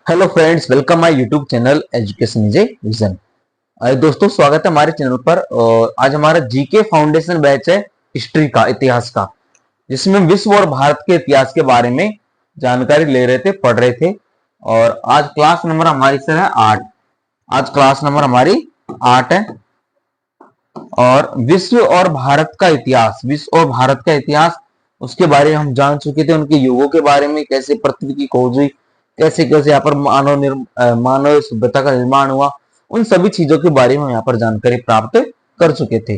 Hello friends, welcome my YouTube channel education is a vision. दोस्तों, स्वागत है हमारे चैनल पर। और आज हमारा जीके फाउंडेशन बैच है हिस्ट्री का, इतिहास का, जिसमें विश्व और भारत के इतिहास के बारे में जानकारी ले रहे थे, पढ़ रहे थे। और आज क्लास नंबर हमारी सर है 8। आज क्लास नंबर हमारी 8 है। और विश्व और भारत का इतिहास, विश्व और भारत का इतिहास, उसके बारे में हम जान चुके थे। उनके युगों के बारे में, कैसे पृथ्वी की खोज हुई, कैसे कैसे यहाँ पर मानव सभ्यता का निर्माण हुआ, उन सभी चीजों के बारे में यहाँ पर जानकारी प्राप्त कर चुके थे।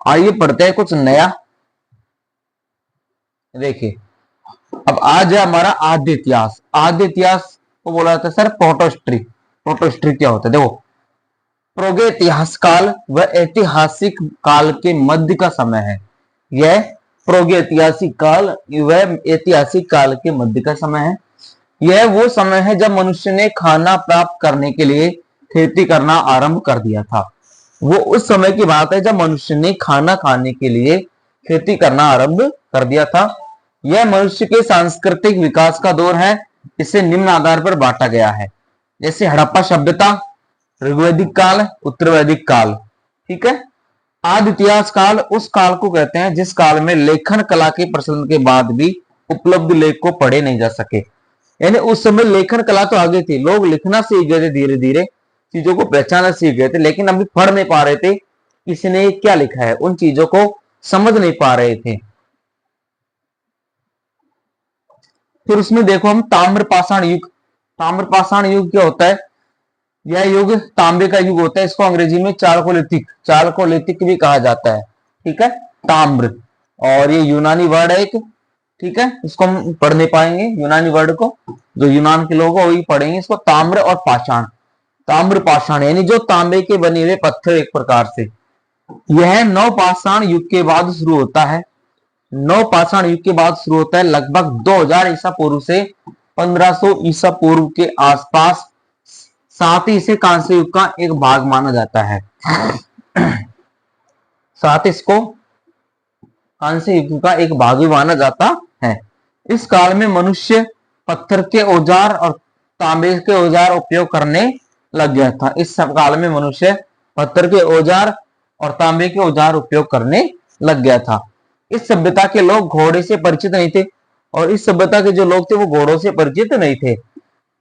आइए पढ़ते हैं कुछ नया। देखिए, अब आज है हमारा आद्य इतिहास। आद्य इतिहास को बोला जाता है सर प्रोटोहिस्ट्री। प्रोटोहिस्ट्री क्या होता है? देखो, प्रागैतिहासिक काल व ऐतिहासिक काल के मध्य का समय है। यह प्रागैतिहासिक काल व ऐतिहासिक काल के मध्य का समय है। यह वो समय है जब मनुष्य ने खाना प्राप्त करने के लिए खेती करना आरंभ कर दिया था। वो उस समय की बात है जब मनुष्य ने खाना खाने के लिए खेती करना आरंभ कर दिया था। यह मनुष्य के सांस्कृतिक विकास का दौर है। इसे निम्न आधार पर बांटा गया है, जैसे हड़प्पा सभ्यता, ऋग्वैदिक काल, उत्तर वैदिक काल। ठीक है। आदि इतिहास काल उस काल को कहते हैं जिस काल में लेखन कला के प्रचलन के बाद भी उपलब्ध लेख को पढ़े नहीं जा सके। यानी उस समय लेखन कला तो आगे थी, लोग लिखना सीख गए थे, धीरे धीरे चीजों को पहचानना सीख गए थे, लेकिन अभी पढ़ नहीं पा रहे थे किसने क्या लिखा है, उन चीजों को समझ नहीं पा रहे थे। फिर उसमें देखो हम ताम्रपाषाण युग। ताम्रपाषाण युग क्या होता है? यह युग तांबे का युग होता है। इसको अंग्रेजी में चालकोलिथिक, चालकोलिथिक भी कहा जाता है। ठीक है, ताम्र। और ये यूनानी वर्ड है एक। ठीक है, इसको हम पढ़ नहीं पाएंगे यूनानी वर्ड को, जो यूनान के लोग हैं वही पढ़ेंगे इसको। ताम्र और पाषाण, ताम्र पाषाण यानी जो तांबे के बने हुए पत्थर एक प्रकार से। यह नवपाषाण युग के बाद शुरू होता है। नवपाषाण युग के बाद शुरू होता है लगभग 2000 ईसा पूर्व से 1500 ईसा पूर्व के आसपास। साथ ही इसे कांस्य युग का एक भाग माना जाता है। साथ इसको कांस्य युग का एक भाग भी माना जाता है। इस काल में मनुष्य पत्थर के औजार और तांबे के औजार उपयोग करने लग गया था। इस सब काल में मनुष्य पत्थर के औजार और तांबे के औजार उपयोग करने लग गया था। इस सभ्यता के लोग घोड़े से परिचित नहीं थे, और इस सभ्यता के जो लोग थे वो घोड़ों से परिचित नहीं थे।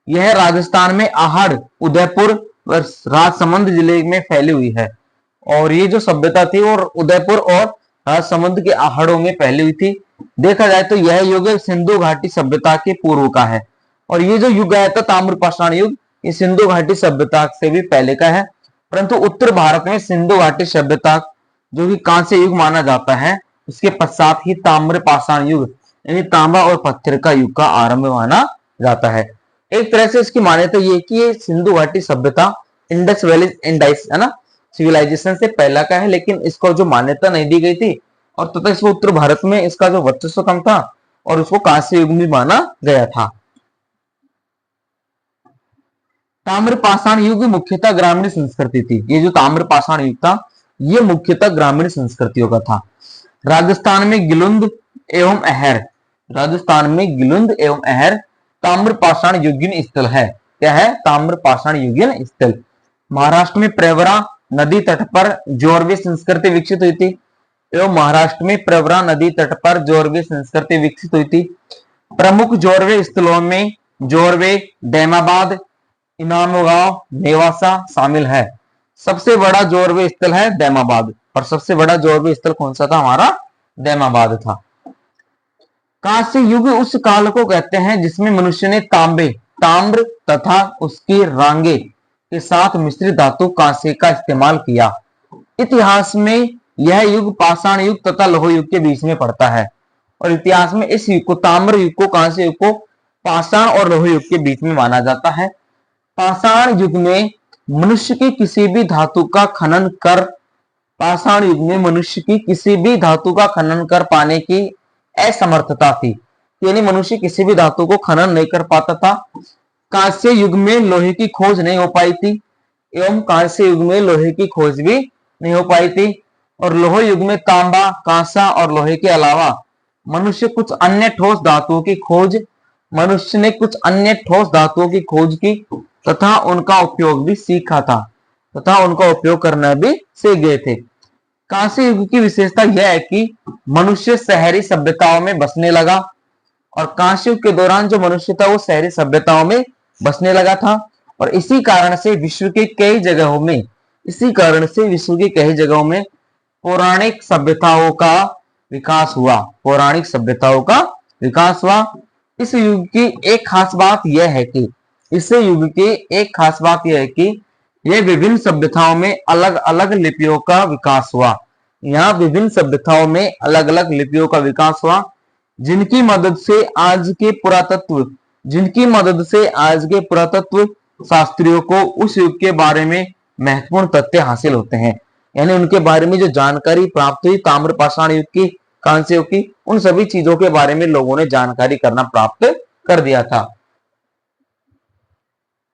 यह राजस्थान में आहड़, उदयपुर व राजसमंद जिले में फैली हुई है। और ये जो सभ्यता थी और उदयपुर और राजसमंद के आहड़ों में फैली हुई थी। देखा जाए तो यह युग सिंधु घाटी सभ्यता के पूर्व का है। और ये जो युग आया था ताम्रपाषाण युग, ये सिंधु घाटी सभ्यता से भी पहले का है। परंतु उत्तर भारत में सिंधु घाटी सभ्यता, जो कि कांस्य युग माना जाता है, उसके पश्चात ही ताम्रपाषाण युग यानी तांबा और पत्थर का युग का आरंभ माना जाता है। एक तरह से इसकी मान्यता ये कि ये सिंधु घाटी सभ्यता इंडस वैली इंडाइस है ना, सिविलाइजेशन से पहला का है, लेकिन इसको जो मान्यता नहीं दी गई थी, और तथा इसको उत्तर भारत में इसका जो वर्चस्व कम था, और उसको कांस्य युग में माना गया था। ताम्रपाषाण युग मुख्यतः ग्रामीण संस्कृति थी। ये जो ताम्रपाषाण युग था, ये मुख्यतः ग्रामीण संस्कृतियों का था। राजस्थान में गिलुंद एवं अहर, राजस्थान में गिलुंद एवं अहर ताम्रपाषाण युगीन स्थल है। क्या है? ताम्रपाषाण युगीन स्थल। महाराष्ट्र में प्रवरा नदी तट पर जोरवे संस्कृति विकसित हुई थी। एवं महाराष्ट्र में प्रवरा नदी तट पर जोरवे संस्कृति विकसित हुई थी। प्रमुख जोरवे स्थलों में जोरवे, डैमाबाद, इनामगांव, नेवासा शामिल है। सबसे बड़ा जोरवे स्थल है डैमाबाद, और सबसे बड़ा जोरवे स्थल कौन सा था? हमारा डैमाबाद था। कांस्य युग उस काल को कहते हैं जिसमें मनुष्य ने तांबे, ताम्र तथा उसकी रांगे के साथ मिश्रित धातु कांस्य का इस्तेमाल किया। इतिहास में यह युग पाषाण युग तथा लौह युग के बीच में पड़ता है। और इतिहास में इस युग को, ताम्र युग को, कांस्य युग को पाषाण और लौह युग के बीच में माना जाता है। पाषाण युग में मनुष्य की किसी भी धातु का खनन कर पाषाण युग में मनुष्य की किसी भी धातु का खनन कर पाने की असमर्थता थी, यानी मनुष्य किसी भी धातु को खनन नहीं कर पाता था। कांस्य युग में लोहे की खोज नहीं हो पाई थी, एवं कांस्य युग में लोहे की खोज भी नहीं हो पाई थी। और लौह युग में तांबा, कांसा और लोहे के अलावा मनुष्य कुछ अन्य ठोस धातुओं की खोज मनुष्य ने कुछ अन्य ठोस धातुओं की खोज की तथा उनका उपयोग भी सीखा था तथा उनका उपयोग करना भी सीख गए थे। कांस्य युग की विशेषता यह है कि मनुष्य शहरी सभ्यताओं में बसने लगा और कांस्य युग के दौरान जो मनुष्य था वो शहरी सभ्यताओं में बसने लगा था और इसी कारण से विश्व के कई जगहों में पौराणिक सभ्यताओं का विकास हुआ। इस युग की एक खास बात यह है कि यह विभिन्न सभ्यताओं में अलग अलग लिपियों का विकास हुआ। यहाँ विभिन्न सभ्यताओं में अलग अलग लिपियों का विकास हुआ जिनकी मदद से आज के पुरातत्व शास्त्रियों को उस युग के बारे में महत्वपूर्ण तथ्य हासिल होते हैं। यानी उनके बारे में जो जानकारी प्राप्त हुई ताम्र पाषाण युग की, कांस्य युग की, उन सभी चीजों के बारे में लोगों ने जानकारी करना प्राप्त कर दिया था।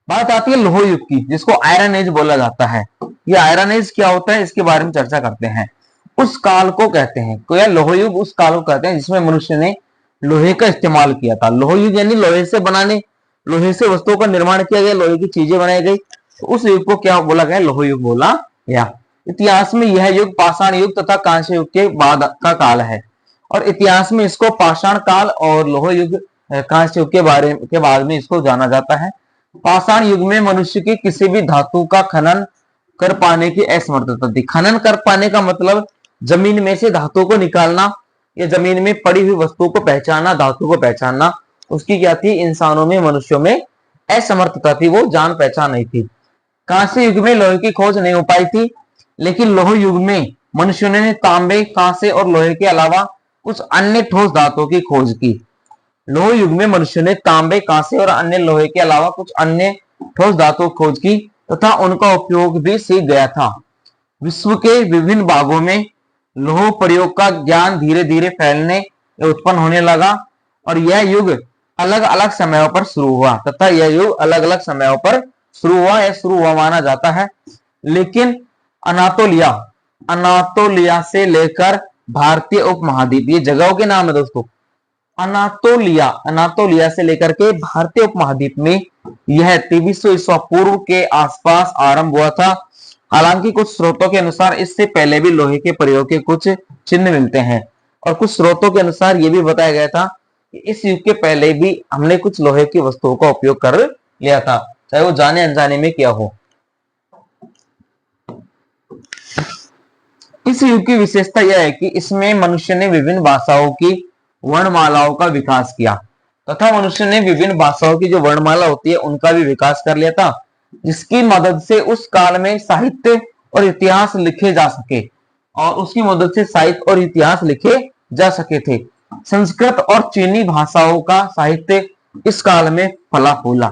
बात आती है लोह युग की, जिसको आयरन एज बोला जाता है। ये आयरन एज क्या होता है इसके बारे में चर्चा करते हैं। उस काल को कहते हैं, तो यह लोह युग उस काल को कहते हैं जिसमें मनुष्य ने लोहे का इस्तेमाल किया था। लोह युग यानी लोहे से वस्तुओं का निर्माण किया गया, लोहे की चीजें बनाई गई, तो उस युग को क्या बोला गया? लोह युग बोला गया। इतिहास में यह युग पाषाण युग तथा कांस्य युग के बाद का काल है और इतिहास में इसको पाषाण काल और लोह युग कांस्य युग के बाद में इसको जाना जाता है। पाषाण युग में मनुष्य की किसी भी धातु का खनन कर पाने की असमर्थता थी। खनन कर पाने का मतलब जमीन में से धातु को निकालना या जमीन में पड़ी हुई वस्तु को पहचानना, धातु को पहचानना, उसकी क्या थी? इंसानों में, मनुष्यों में असमर्थता थी, वो जान पहचान नहीं थी। कांस्य युग में लोहे की खोज नहीं हो पाई थी, लेकिन लोह युग में मनुष्यों ने तांबे, कांसे और लोहे के अलावा कुछ अन्य ठोस धातुओं की खोज की। लोह युग में मनुष्य ने तांबे, कांसे और अन्य लोहे के अलावा कुछ अन्य ठोस धातुओं की खोज की तथा उनका उपयोग भी सीख गया था। विश्व के विभिन्न भागों में लोह प्रयोग का ज्ञान धीरे धीरे फैलने या उत्पन्न होने लगा और यह युग अलग अलग समयों पर शुरू हुआ या शुरू हुआ माना जाता है। लेकिन अनातोलिया से लेकर भारतीय उपमहाद्वीप, ये जगहों के नाम है दोस्तों। अनातोलिया से लेकर के भारतीय उपमहाद्वीप में यह 2300 ईसा पूर्व के आसपास आरंभ हुआ था। हालांकि कुछ स्रोतों के अनुसार इससे पहले भी लोहे के प्रयोग के कुछ चिन्ह मिलते हैं और कुछ स्रोतों के अनुसार यह भी बताया गया था कि इस युग के पहले भी हमने कुछ लोहे की वस्तुओं का उपयोग कर लिया था, चाहे वो जाने अनजाने में क्या हो। इस युग की विशेषता यह है कि इसमें मनुष्य ने विभिन्न भाषाओं की वर्णमालाओं का विकास किया तथा मनुष्य ने विभिन्न भाषाओं की जो वर्णमाला होती है उनका भी विकास कर लिया था, जिसकी मदद से उस काल में साहित्य और इतिहास लिखे जा सके थे। संस्कृत और चीनी भाषाओं का साहित्य इस काल में फला फूला।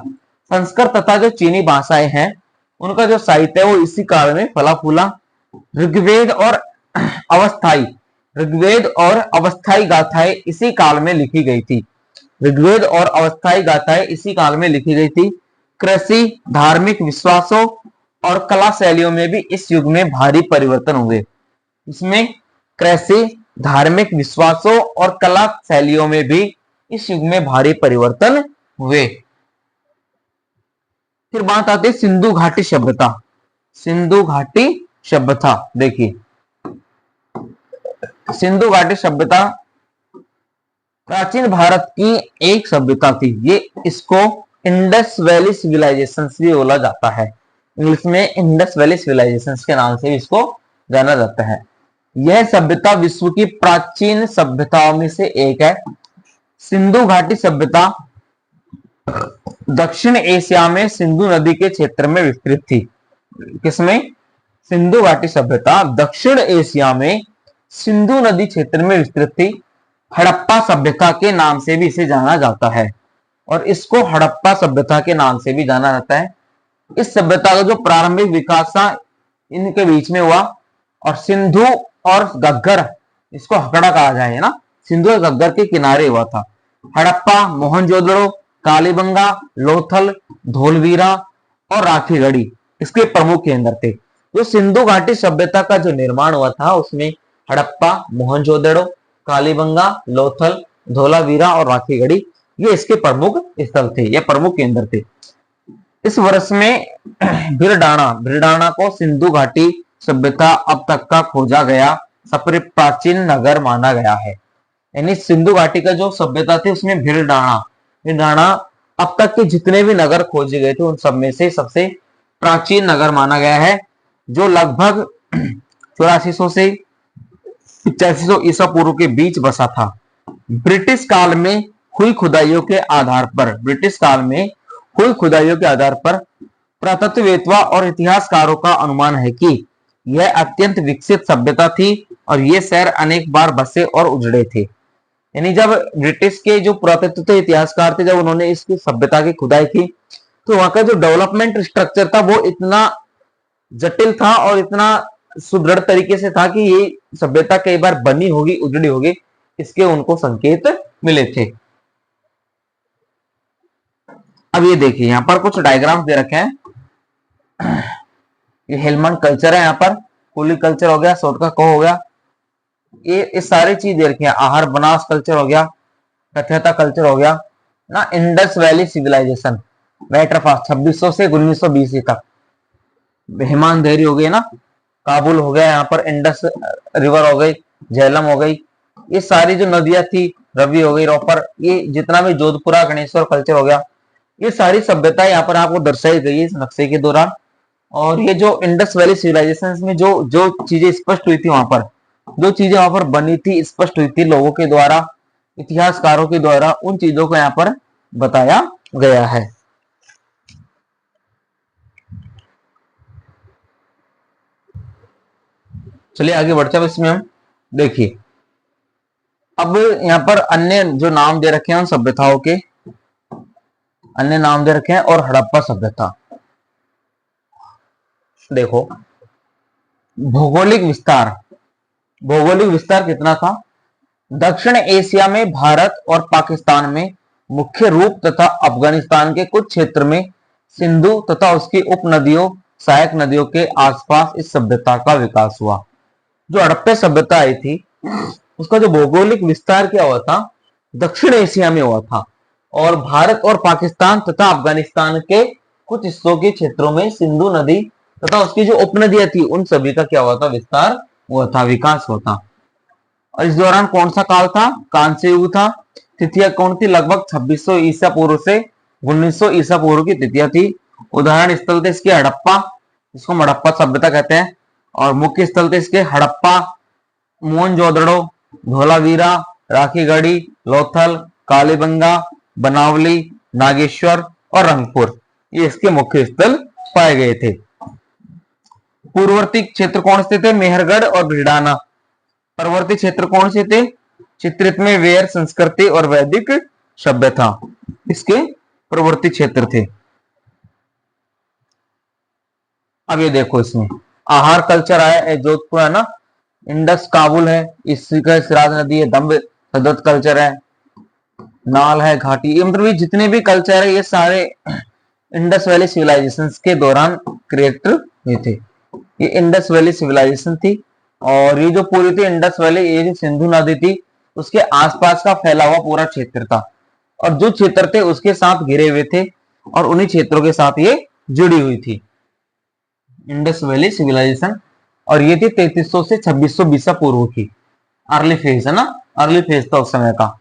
संस्कृत तथा जो चीनी भाषाएं हैं उनका जो साहित्य है वो इसी काल में फला फूला। ऋग्वेद और अवस्थाई गाथाएं इसी काल में लिखी गई थी। कृषि, धार्मिक विश्वासों और कला शैलियों में भी इस युग में भारी परिवर्तन हुए। इसमें कृषि, धार्मिक विश्वासों और कला शैलियों में भी इस युग में भारी परिवर्तन हुए। फिर बात आती है सिंधु घाटी सभ्यता। देखिए, सिंधु घाटी सभ्यता प्राचीन भारत की एक सभ्यता थी। ये इसको इंडस वैली सिविलाइजेशन भी बोला जाता है। इंग्लिश में इंडस वैली सिविलाइजेशन के नाम से इसको जाना जाता है। यह सभ्यता विश्व की प्राचीन सभ्यताओं में से एक है। सिंधु घाटी सभ्यता दक्षिण एशिया में सिंधु नदी के क्षेत्र में विस्तृत थी। किसमें? सिंधु घाटी सभ्यता दक्षिण एशिया में सिंधु नदी क्षेत्र में विस्तृत थी। हड़प्पा सभ्यता के नाम से भी इसे जाना जाता है और इसको हड़प्पा सभ्यता के नाम से भी जाना जाता है। इस सभ्यता का जो प्रारंभिक विकास था इनके बीच में हुआ और सिंधु और घग्गर, इसको हकड़ा कहा जाए, है ना, सिंधु और घग्गर के किनारे हुआ था। हड़प्पा, मोहनजोदड़ो, कालीबंगा, लोथल, धोलवीरा और राखीगढ़ी इसके प्रमुख केंद्र थे। जो सिंधु घाटी सभ्यता का जो निर्माण हुआ था उसमें हड़प्पा, मोहनजोदड़ो, कालीबंगा, लोथल, धोलावीरा और राखीगढ़ी ये इसके प्रमुख स्थल थे या प्रमुख केंद्र थे। इस वर्ष में भिरडाना को सिंधु घाटी सभ्यता अब तक का खोजा गया सबसे प्राचीन नगर माना गया है। यानी सिंधु घाटी का जो सभ्यता थी उसमें भिरडाना अब तक के जितने भी नगर खोजे गए थे उन सब में से सबसे प्राचीन नगर माना गया है, जो लगभग 8400 से 8500 ईसा पूर्व के बीच बसा था। ब्रिटिश काल में हुई खुदाइयों के आधार पर पुरातत्ववेत्ता और इतिहासकारों का अनुमान है कि यह अत्यंत विकसित सभ्यता थी और ये शहर अनेक बार बसे और उजड़े थे। यानी जब ब्रिटिश के जो पुरातत्व इतिहासकार थे, जब उन्होंने इसकी सभ्यता की खुदाई की तो वहां का जो डेवलपमेंट स्ट्रक्चर था वो इतना जटिल था और इतना सुदृढ़ तरीके से था कि ये सभ्यता कई बार बनी होगी, उजड़ी होगी, इसके उनको संकेत मिले थे। अब ये देखिए यहाँ पर कुछ डायग्राम्स दे रखे हैं। ये हेलमंड कल्चर है, यहाँ पर कुली कल्चर हो गया, सोटका को हो गया, ये सारी चीज दे रखी है। आहार बनास कल्चर हो गया, कथ्यता कल्चर हो गया ना, इंडस वैली सिविलाइजेशन वेटरफास्ट 2600 से 1920 तक, हेमांधेरी हो गई ना, काबुल हो गया, यहाँ पर इंडस रिवर हो गई, झेलम हो गई, ये सारी जो नदियां थी, रवि हो गई, रोपर, ये जितना भी जोधपुरा गणेश्वर कल्चर हो गया, ये सारी सभ्यता यहाँ पर आपको दर्शाई गई है इस नक्शे के दौरान। और ये जो इंडस वैली सिविलाइजेशन में जो जो चीजें स्पष्ट हुई थी, वहां पर जो चीजें वहां पर बनी थी, स्पष्ट हुई थी लोगों के द्वारा, इतिहासकारों के द्वारा, उन चीजों को यहाँ पर बताया गया है। चलिए आगे बढ़ते हैं। इसमें हम देखिए, अब यहाँ पर अन्य जो नाम दे रखे हैं उन सभ्यताओं के अन्य नाम दे रखे हैं। और हड़प्पा सभ्यता देखो, भौगोलिक विस्तार कितना था? दक्षिण एशिया में भारत और पाकिस्तान में मुख्य रूप तथा अफगानिस्तान के कुछ क्षेत्र में सिंधु तथा उसकी उपनदियों, सहायक नदियों के आसपास इस सभ्यता का विकास हुआ। जो हड़प्पा सभ्यता आई थी उसका जो भौगोलिक विस्तार क्या हुआ था, दक्षिण एशिया में हुआ था और भारत और पाकिस्तान तथा अफगानिस्तान के कुछ हिस्सों के क्षेत्रों में सिंधु नदी तथा उसकी जो उपनदियां थी उन सभी का क्या हुआ था, विस्तार हुआ था, विकास हुआ था। और इस दौरान कौन सा काल था? कांस्य युग था। तिथियां कौन थी? लगभग 2600 ईसा पूर्व से 1900 ईसा पूर्व की तिथियां थी। उदाहरण स्थल थे इसके हड़प्पा, इसको हड़प्पा सभ्यता कहते हैं, और मुख्य स्थल थे इसके हड़प्पा, मोहनजोदड़ो, धोलावीरा, राखीगढ़ी, लोथल, कालीबंगा, बनावली, नागेश्वर और रंगपुर, ये इसके मुख्य स्थल पाए गए थे। पूर्ववर्ती क्षेत्र कौन से थे? मेहरगढ़ और भिड़ाना। परवर्ती क्षेत्र कौन से थे? चित्रित में वेयर संस्कृति और वैदिक सभ्यता इसके प्रवर्ती क्षेत्र थे। अब ये देखो, इसमें आहार कल्चर आया, जोधपुर है ना, इंडस काबुल है, इसकी का सिराज नदी है, दम्ब सदत कल्चर है, नाल है, घाटी, ये मतलब ये जितने भी कल्चर है ये सारे इंडस वैली सिविलाइजेशन के दौरान क्रिएट हुए थे। ये इंडस वैली सिविलाइजेशन थी और ये जो पूरी थी इंडस वैली, ये जो सिंधु नदी थी उसके आसपास का फैला हुआ पूरा क्षेत्र था और जो क्षेत्र थे उसके साथ घिरे हुए थे और उन्हीं क्षेत्रों के साथ ये जुड़ी हुई थी इंडस वैली सिविलाइजेशन। और ये थी 3300 से 2600 ईसा पूर्व की अर्ली फेज है ना, अर्ली फेज था उस समय का।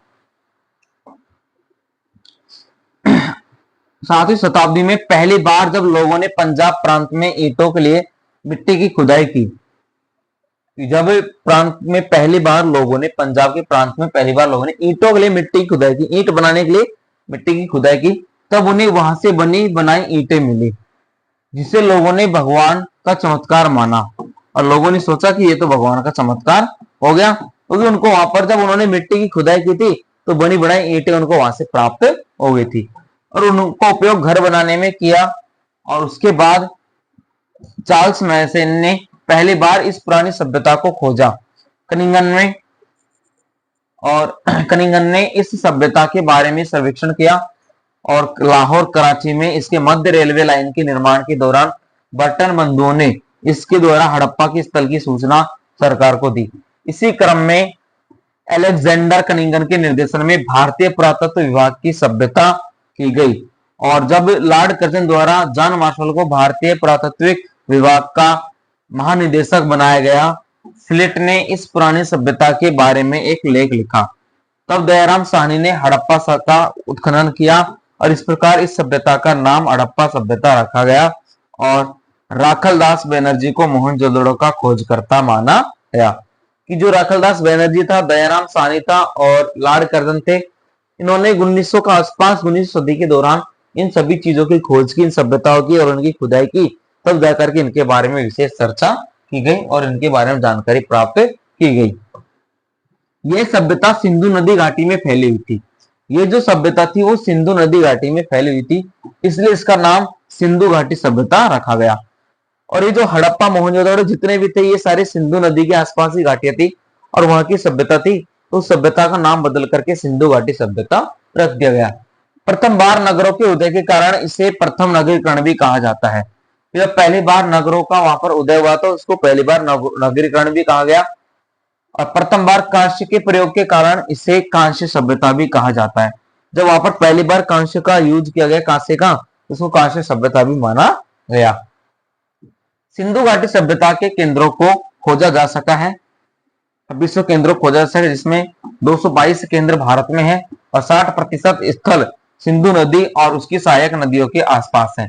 7वीं शताब्दी में पहली बार जब लोगों ने पंजाब प्रांत में ईंटों के लिए मिट्टी की खुदाई की, जब प्रांत में पहली बार लोगों ने, पंजाब के प्रांत में पहली बार लोगों ने ईंटों के लिए मिट्टी की खुदाई की, ईंट बनाने के लिए मिट्टी की खुदाई की, तब उन्हें वहां से बनी बनाई ईंटें मिली, जिसे लोगों ने भगवान का चमत्कार माना और लोगों ने सोचा कि ये तो भगवान का चमत्कार हो गया, क्योंकि उनको वहां पर जब उन्होंने मिट्टी की खुदाई की थी तो बनी बनाई ईंटें उनको वहां से प्राप्त हो गई थी और उनका उपयोग घर बनाने में किया। और उसके बाद चार्ल्स मैसन ने पहली बार इस पुरानी सभ्यता को खोजा कनिंगन में, और कनिंगन ने इस सभ्यता के बारे में सर्वेक्षण किया और लाहौर कराची में इसके मध्य रेलवे लाइन के निर्माण के दौरान बर्टन बंधुओं ने इसके द्वारा हड़प्पा के स्थल की सूचना सरकार को दी। इसी क्रम में अलेक्जेंडर कनिंगन के निर्देशन में भारतीय पुरातत्व विभाग की सभ्यता की गई। और जब लॉर्ड कर्जन द्वारा जॉन मार्शल को भारतीय पुरातत्विक विभाग का महानिदेशक बनाया गया, फ्लिट ने इस पुरानी सभ्यता के बारे में एक लेख लिखा। तब दयाराम साहनी ने हड़प्पा का उत्खनन किया और इस प्रकार इस सभ्यता का नाम हड़प्पा सभ्यता रखा गया और राखलदास बनर्जी को मोहनजोदड़ो का खोजकर्ता माना गया। कि जो राखलदास बनर्जी था, दयाराम साहनी था और लॉर्ड कर्जन थे, इन्होंने 1900 का आसपास 19वीं सदी के दौरान इन सभी चीजों की खोज की, इन सभ्यताओं की और उनकी खुदाई की। तब जाकर के इनके बारे में विशेष चर्चा की गई और इनके बारे में जानकारी प्राप्त की गई। यह सभ्यता सिंधु नदी घाटी में फैली हुई थी। ये जो सभ्यता थी वो सिंधु नदी घाटी में फैली हुई थी, इसलिए इसका नाम सिंधु घाटी सभ्यता रखा गया। और ये जो हड़प्पा मोहनजोदड़ो जितने भी थे, ये सारे सिंधु नदी के आसपास ही घाटियां थी और वहां की सभ्यता थी, तो उस सभ्यता का नाम बदल करके सिंधु घाटी सभ्यता रख दिया गया। प्रथम बार नगरों के उदय के कारण इसे प्रथम नगरीकरण भी कहा जाता है। जब पहली बार नगरों का वहां पर उदय हुआ तो उसको पहली बार नगरीकरण भी कहा गया। और प्रथम बार कांस्य के प्रयोग के कारण इसे कांस्य सभ्यता भी कहा जाता है। जब वहां पर पहली बार कांस्य का यूज किया गया, कांस्य का, उसको कांस्य सभ्यता भी माना गया। सिंधु घाटी सभ्यता के केंद्रों को खोजा जा सका है, 2600 केंद्रों खोजा जा सका, जिसमें 222 केंद्र भारत में है और 60% स्थल सिंधु नदी और उसकी सहायक नदियों के आसपास है।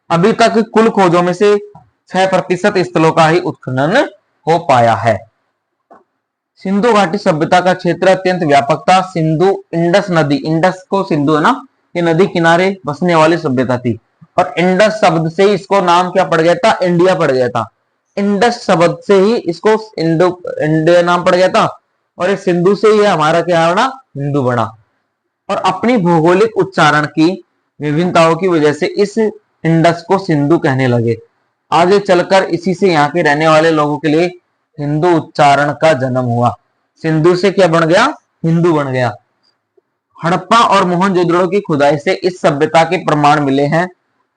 अभी तक कुल खोजों में से 6% स्थलों का ही उत्खनन हो पाया है। सिंधु घाटी सभ्यता का क्षेत्र अत्यंत व्यापक था। सिंधु इंडस नदी, इंडस को सिंधु है ना, ये नदी किनारे बसने वाली सभ्यता थी और इंडस शब्द से ही इसको नाम क्या पड़ गया था, इंडिया पड़ गया था। इंडस शब्द से ही इसको इंडिया नाम पड़ गया था और इस सिंधु से ही हमारा क्या बना, हिंदू बना। और अपनी भौगोलिक उच्चारण की विभिन्नताओं की वजह से इस इंडस को सिंधु कहने लगे। आगे चलकर इसी से यहाँ के रहने वाले लोगों के लिए हिंदू उच्चारण का जन्म हुआ। सिंधु से क्या बन गया, हिंदू बन गया। हड़प्पा और मोहनजोदड़ो की खुदाई से इस सभ्यता के प्रमाण मिले हैं,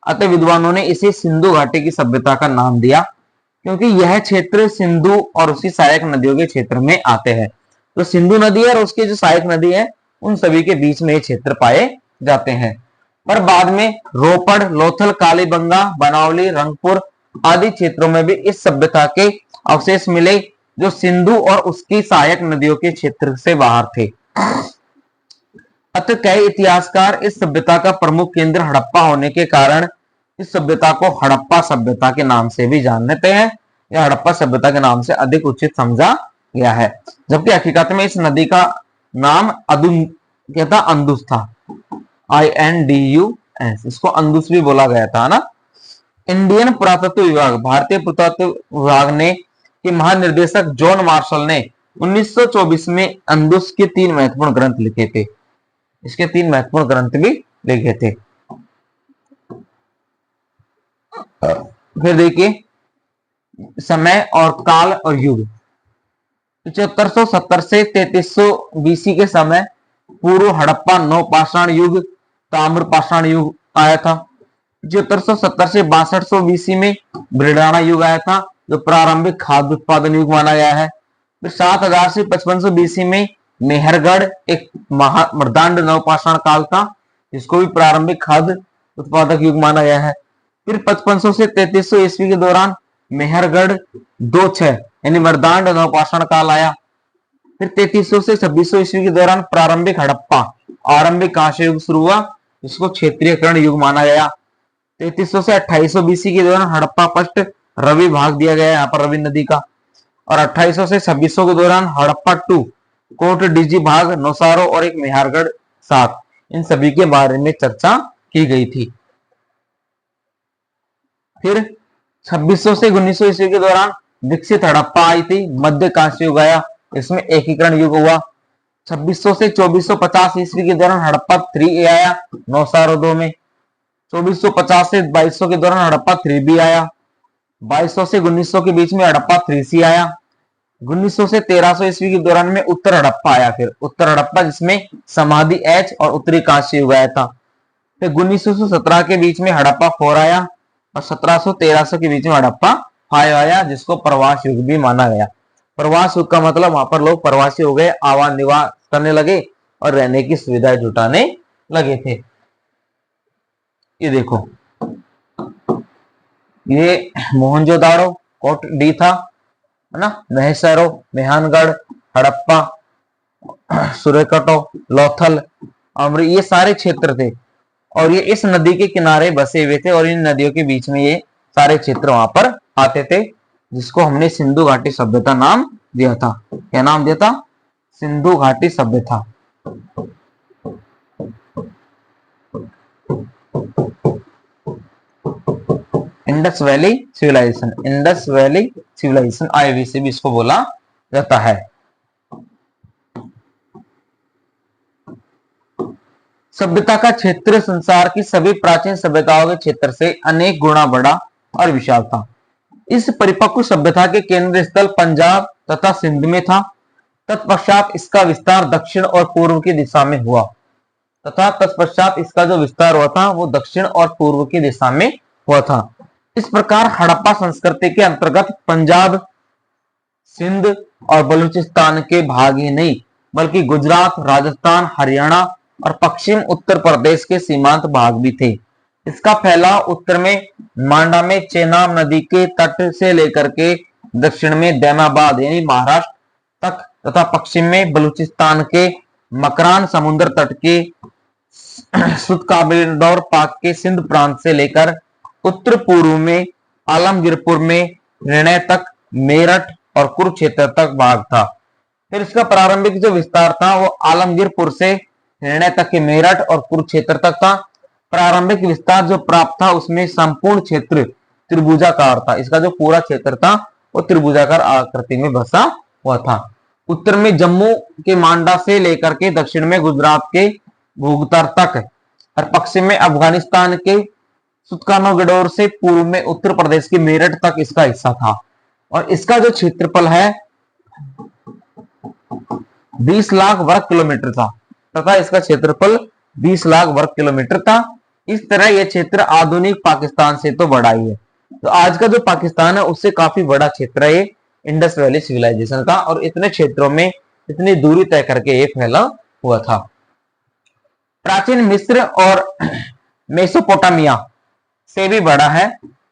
अतः विद्वानों ने इसे सिंधु घाटी की सभ्यता का नाम दिया, क्योंकि यह क्षेत्र सिंधु और उसकी सहायक नदियों के क्षेत्र में आते हैं। तो सिंधु नदी और उसकी जो सहायक नदी है, उन सभी के बीच में ये क्षेत्र पाए जाते हैं। पर बाद में रोपड़, लोथल, कालीबंगा, बनावली, रंगपुर आदि क्षेत्रों में भी इस सभ्यता के अवशेष मिले, जो सिंधु और उसकी सहायक नदियों के क्षेत्र से बाहर थे। अतः कई इतिहासकार इस सभ्यता का प्रमुख केंद्र हड़प्पा होने के कारण इस सभ्यता को हड़प्पा सभ्यता के नाम से भी जानते हैं, या हड़प्पा सभ्यता के नाम से अधिक उचित समझा गया है। जबकि हकीकत में इस नदी का नाम अंदुस था, INDUS, इसको अंदुस भी बोला गया था ना। इंडियन पुरातत्व विभाग, भारतीय पुरातत्व विभाग ने के महानिदेशक जॉन मार्शल ने 1924 में अंदुस के 3 महत्वपूर्ण ग्रंथ लिखे थे। इसके 3 महत्वपूर्ण ग्रंथ भी लिखे थे। फिर देखिए समय और काल और युग। 7470 से 3300 BC के समय पूर्व हड़प्पा नवपाषाण युग, ताम्रपाषाण युग आया था। 7470 से 6200 BC में ब्रिडाना युग आया था, जो प्रारंभिक खाद्य उत्पादन युग माना गया है। फिर 7000 से 5500 BC में मेहरगढ़ एक मर्दांड नवपाषाण काल था, जिसको भी प्रारंभिक खाद्य उत्पादक युग माना गया है। फिर 5500 से 3300 ईस्वी के दौरान मेहरगढ़ 2-6 यानी मर्दांड नवपाषाण काल आया। फिर 3300 से 2600 ईस्वी के दौरान प्रारंभिक हड़प्पा आरंभिक कांस्य युग शुरू हुआ, जिसको क्षेत्रीयकरण युग माना गया। 3300 से 2800 BC के दौरान हड़प्पा पश्ट रवि भाग दिया गया यहाँ पर रवि नदी का, और 2800 से 2600 के दौरान हड़प्पा 2 कोट डीजी भाग, नौसारो और एक मेहरगढ़ 7, इन सभी के बारे में चर्चा की गई थी। फिर 2600 से 1900 ईस्वी के दौरान विकसित हड़प्पा आई थी, मध्य कांस्य युग आया, इसमें एकीकरण युग हुआ। 2600 से 2450 ईस्वी के दौरान हड़प्पा 3A आया, नौसारो 2 में। 2450 से 2200 के दौरान हड़प्पा 3B आया। 2200 से 1900 के बीच में हड़प्पा 3C आया। 1900 से 1300 ईस्वी के दौरान में उत्तर हड़प्पा आया, फिर उत्तर हड़प्पा जिसमें समाधि H और उत्तरी कांस्य युग आया था। फिर 1900 से 17 के बीच में हड़प्पा 4 आया और 1700-1300 के बीच में हड़प्पा 5 आया, जिसको प्रवास युग भी माना गया। प्रवास युग का मतलब वहां पर लोग प्रवासी हो गए, आवास निवास करने लगे और रहने की सुविधाएं जुटाने लगे थे। ये देखो, ये मोहनजोदाड़ो कोट डी था, है ना, महसरो, मेहनगढ़, हड़प्पा, सुरेकटो, लोथल, अमरी, ये सारे क्षेत्र थे और ये इस नदी के किनारे बसे हुए थे और इन नदियों के बीच में ये सारे क्षेत्र वहां पर आते थे, जिसको हमने सिंधु घाटी सभ्यता नाम दिया था। क्या नाम दिया था? सिंधु घाटी सभ्यता। Indus valley civilisation, Indus valley civilisation, IV से भी इसको बोला जाता है। सभ्यता का क्षेत्र संसार की सभी प्राचीन सभ्यताओं के क्षेत्र से अनेक गुना बड़ा और विशाल था। इस परिपक्व सभ्यता के केंद्र स्थल पंजाब तथा सिंध में था। तत्पश्चात इसका विस्तार दक्षिण और पूर्व की दिशा में हुआ तत्पश्चात इसका जो विस्तार हुआ था वो दक्षिण और पूर्व की दिशा में हुआ था। इस प्रकार हड़प्पा संस्कृति के अंतर्गत पंजाब, सिंध और बलूचिस्तान के भाग ही नहीं बल्कि गुजरात, राजस्थान, हरियाणा और पश्चिम उत्तर प्रदेश के सीमांत भाग भी थे। इसका फैलाव उत्तर में मांडा में चेनाब नदी के तट से लेकर के दक्षिण में दैमाबाद यानी महाराष्ट्र तक तथा पश्चिम में बलूचिस्तान के मकरान समुद्र तट के सुतकाबिलडोर पाक के सिंध प्रांत से लेकर उत्तर पूर्व में आलमगीरपुर में निर्णय तक, मेरठ और कुरुक्षेत्र तक भाग था। फिर इसका प्रारंभिक जो विस्तार था वो आलमगीरपुर से निर्णय तक के मेरठ और कुरुक्षेत्र तक था। प्रारंभिक विस्तार जो प्राप्त था उसमें संपूर्ण क्षेत्र त्रिभुजाकार था। इसका जो पूरा क्षेत्र था वो त्रिभुजाकार आकृति में बसा हुआ था। उत्तर में जम्मू के मांडा से लेकर के दक्षिण में गुजरात के भूगतर तक और पश्चिम में अफगानिस्तान के सुतकानोगडोर से पूर्व में उत्तर प्रदेश के मेरठ तक इसका हिस्सा था और इसका जो क्षेत्रफल है 20 लाख वर्ग किलोमीटर था तथा इसका क्षेत्रफल 20 लाख वर्ग किलोमीटर था। इस तरह यह क्षेत्र आधुनिक पाकिस्तान से तो बड़ा ही है। तो आज का जो पाकिस्तान है उससे काफी बड़ा क्षेत्र है इंडस वैली सिविलाइजेशन का और इतने क्षेत्रों में इतनी दूरी तय करके ये फैला हुआ था। प्राचीन मिस्र और मेसोपोटामिया से भी बड़ा है।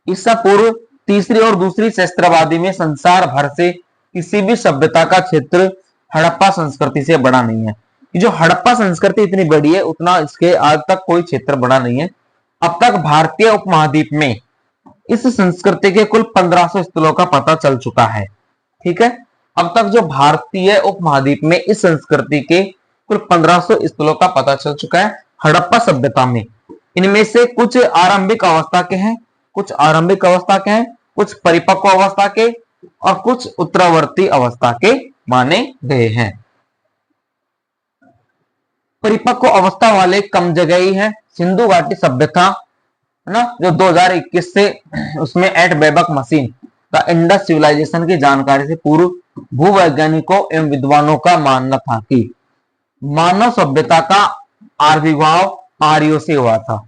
ईसा पूर्व तीसरी और दूसरी सहस्त्राब्दी में संसार भर से किसी भी सभ्यता का क्षेत्र हड़प्पा संस्कृति से बड़ा नहीं है। जो हड़प्पा संस्कृति इतनी बड़ी है उतना इसके आज तक कोई क्षेत्र बड़ा नहीं है। अब तक भारतीय उपमहाद्वीप में इस संस्कृति के कुल 1500 स्थलों का पता चल चुका है। ठीक है, अब तक जो भारतीय उपमहाद्वीप में इस संस्कृति के कुल 1500 स्थलों का पता चल चुका है हड़प्पा सभ्यता में। इनमें से कुछ आरंभिक अवस्था के हैं, कुछ आरंभिक अवस्था के हैं, कुछ परिपक्व अवस्था के और कुछ उत्तरावर्ती अवस्था के माने गए हैं। परिपक्व अवस्था वाले कम जगह ही है। सिंधु घाटी सभ्यता है ना, जो 2021 से उसमें एट बेबक मशीन द इंडस सिविलाइजेशन की जानकारी से पूर्व भूवैज्ञानिकों एवं विद्वानों का मानना था कि मानव सभ्यता का आविर्भाव आर्यों से हुआ था।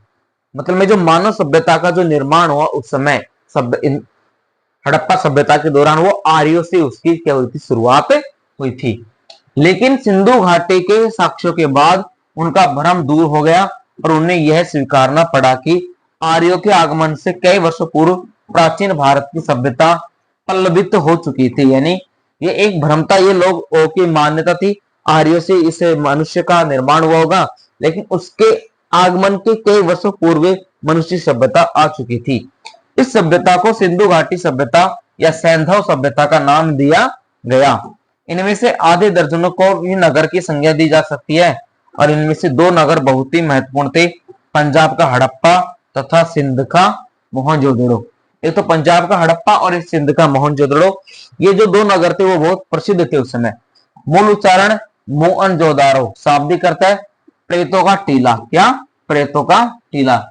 मतलब में जो मानव सभ्यता का जो निर्माण हुआ उस समय हड़प्पा सभ्यता के दौरान वो आर्यों से उसकी क्या हुई थी, शुरुआत हुई थी। लेकिन सिंधु घाटी के साक्ष्यों के बाद उनका भ्रम दूर हो गया और उन्हें यह स्वीकारना पड़ा कि आर्यों के आगमन से कई वर्षों पूर्व प्राचीन भारत की सभ्यता पल्लवित हो चुकी थी। यानी ये एक भ्रम था, ये लोगों की मान्यता थी आर्यों से इस मनुष्य का निर्माण हुआ होगा, लेकिन उसके आगमन के कई वर्षों पूर्व मनुष्य सभ्यता आ चुकी थी। इस सभ्यता को सिंधु घाटी सभ्यता या सैंधव सभ्यता का नाम दिया गया। इनमें से आधे दर्जनों को भी नगर की संज्ञा दी जा सकती है और इनमें से दो नगर बहुत ही महत्वपूर्ण थे, पंजाब का हड़प्पा तथा सिंध का मोहनजोदड़ो। एक तो पंजाब का हड़प्पा और एक सिंध का मोहनजोदड़ो, ये जो दो नगर थे वो बहुत प्रसिद्ध थे उस समय। मूल उच्चारण मोहनजोदारो, शाब्दिक अर्थ है प्रेतों का टीला। क्या? प्रेतों का टीला,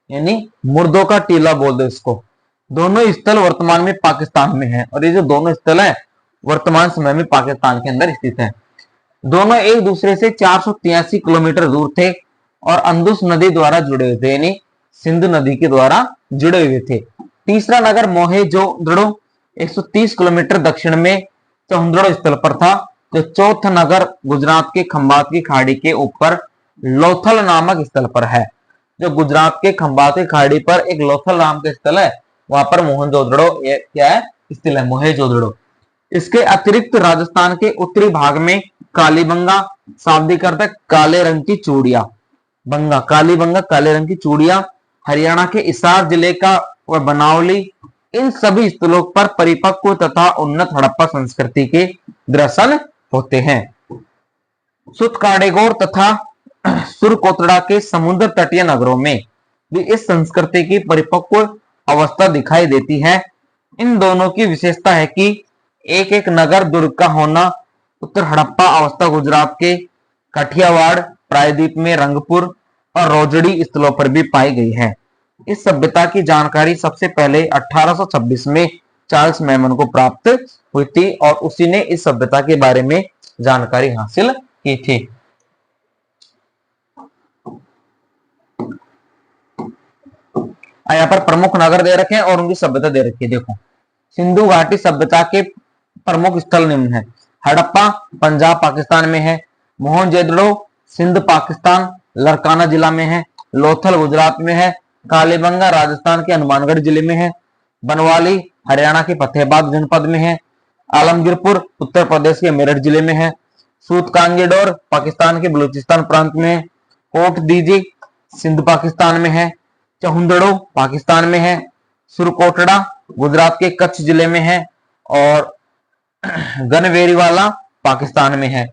यानी मुर्दों का टीला बोल दो इसको। दोनों स्थल वर्तमान में पाकिस्तान में है और ये जो दोनों स्थल है वर्तमान समय में पाकिस्तान के अंदर स्थित है। दोनों एक दूसरे से 483 किलोमीटर दूर थे और अंदुस नदी द्वारा जुड़े हुए थे, यानी सिंधु नदी के द्वारा जुड़े हुए थे। तीसरा नगर मोहेंजोदड़ो 130 किलोमीटर दक्षिण में चहुंदड़ो स्थल पर था। जो चौथ नगर गुजरात के खंभात की खाड़ी के ऊपर लोथल नामक स्थल पर है। जो गुजरात के खंभात की खाड़ी पर एक लोथल नाम का स्थल है, वहां पर मोहनजोदड़ो ये क्या है स्थल है, मोहनजोदड़ो। इसके अतिरिक्त राजस्थान के उत्तरी भाग में कालीबंगा, शाब्दिक अर्थ है काले रंग की चूड़ियां, बंगा कालीबंगा काले रंग की चूड़ियां, हरियाणा के हिसार जिले का वह बनावली, इन सभी स्थलों पर परिपक्व तथा उन्नत हड़प्पा संस्कृति के दर्शन होते हैं। सुतकाड़ेगोर तथा सुरकोटड़ा के समुद्र तटीय नगरों में भी इस संस्कृति की परिपक्व अवस्था दिखाई देती है। इन दोनों की विशेषता है कि एक एक नगर दुर्ग का होना। उत्तर हड़प्पा अवस्था गुजरात के काठियावाड़, प्रायद्वीप में रंगपुर और रोजड़ी स्थलों पर भी पाई गई है। इस सभ्यता की जानकारी सबसे पहले 1826 में चार्ल्स मेमन को प्राप्त हुई थी और उसी ने इस सभ्यता के बारे में जानकारी हासिल की थी। यहाँ पर प्रमुख नगर दे रखे हैं और उनकी सभ्यता दे रखी है। देखो, सिंधु घाटी सभ्यता के प्रमुख स्थल निम्न है। हड़प्पा पंजाब पाकिस्तान में है। मोहनजोदड़ो सिंध पाकिस्तान लरकाना जिला में है। लोथल गुजरात में है। कालीबंगा राजस्थान के हनुमानगढ़ जिले में है। बनवाली हरियाणा के फतेहाबाद जनपद में है। आलमगीरपुर उत्तर प्रदेश के मेरठ जिले में है। सूतकांगेडोर पाकिस्तान के बलूचिस्तान प्रांत में है। कोट दीजी सिंध पाकिस्तान में है। चहुंदड़ो पाकिस्तान में है। सुरकोटड़ा गुजरात के कच्छ जिले में है और गनवेरीवाला पाकिस्तान में है।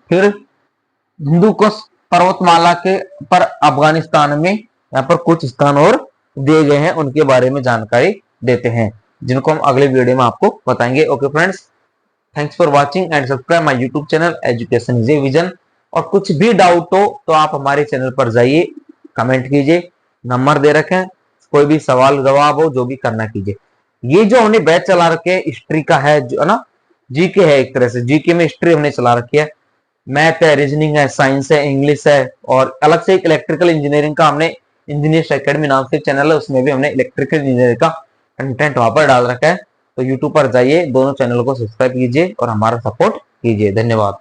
फिर हिंदुकुश पर्वतमाला के पर अफगानिस्तान में यहाँ पर कुछ स्थान और दिए गए हैं, उनके बारे में जानकारी देते हैं, जिनको हम अगले वीडियो में आपको बताएंगे। Okay friends, thanks for watching and subscribe my YouTube channel education is a vision. और कुछ भी डाउट हो तो आप हमारे चैनल पर जाइए, कमेंट कीजिए, नंबर दे रखे हैं, कोई भी सवाल जवाब हो जो भी करना कीजिए। ये जो हमने बैच चला रखे है हिस्ट्री का है, जो ना जीके है, एक तरह से जीके में हिस्ट्री हमने चला रखी है, मैथ है, रीजनिंग है, साइंस है, इंग्लिश है, और अलग से एक इलेक्ट्रिकल इंजीनियरिंग का हमने इंजीनियर्स एकेडमी नाम से चैनल है, उसमें भी हमने इलेक्ट्रिकल इंजीनियरिंग का कंटेंट वहां पर डाल रखा है। तो यूट्यूब पर जाइए, दोनों चैनल को सब्सक्राइब कीजिए और हमारा सपोर्ट कीजिए। धन्यवाद।